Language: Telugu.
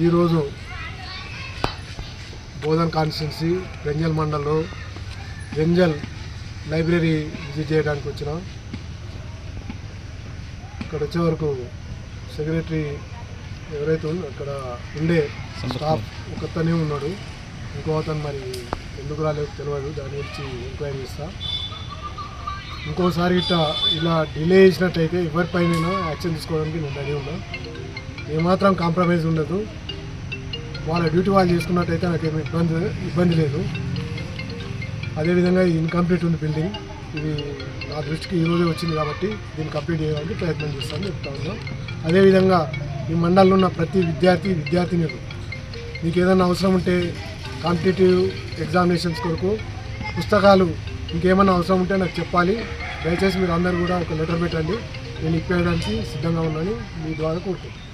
ఈరోజు బోధన్ కాన్స్టిట్యున్సీ రెంజల్ మండల్లో రెంజల్ లైబ్రరీ విజిట్ చేయడానికి వచ్చిన. ఇక్కడ వచ్చే వరకు సెక్రటరీ ఎవరైతే అక్కడ ఉండే స్టాఫ్ ఒకతనే ఉన్నాడు, ఇంకో అతను మరి ఎందుకు రాలేదు తెలియదు, దాని గురించి ఎంక్వైరీ చేస్తా. ఇంకోసారి ఇలా డిలే చేసినట్టయితే ఎవరిపైన యాక్షన్ తీసుకోవడానికి నేను రెడీ ఉన్నా. ఏమాత్రం కాంప్రమైజ్ ఉండదు. వాళ్ళ డ్యూటీ వాళ్ళు చేసుకున్నట్టయితే నాకేమి ఇబ్బంది లేదు. అదేవిధంగా ఇది ఇన్కంప్లీట్ ఉంది బిల్డింగ్, ఇది నా దృష్టికి ఈరోజే వచ్చింది కాబట్టి దీన్ని కంప్లీట్ చేయడానికి ప్రయత్నం చేస్తానని చెప్తా ఉన్నా. అదేవిధంగా ఈ మండలంలో ఉన్న ప్రతి విద్యార్థినిలు మీకు ఏదైనా అవసరం ఉంటే కాంపిటేటివ్ ఎగ్జామినేషన్స్ కొరకు పుస్తకాలు ఇంకేమైనా అవసరం ఉంటే నాకు చెప్పాలి. దయచేసి మీరు అందరూ కూడా ఒక లెటర్ పెట్టండి, నేను ఇప్పేయడానికి సిద్ధంగా ఉన్నాను మీ ద్వారా కోరుతున్నాను.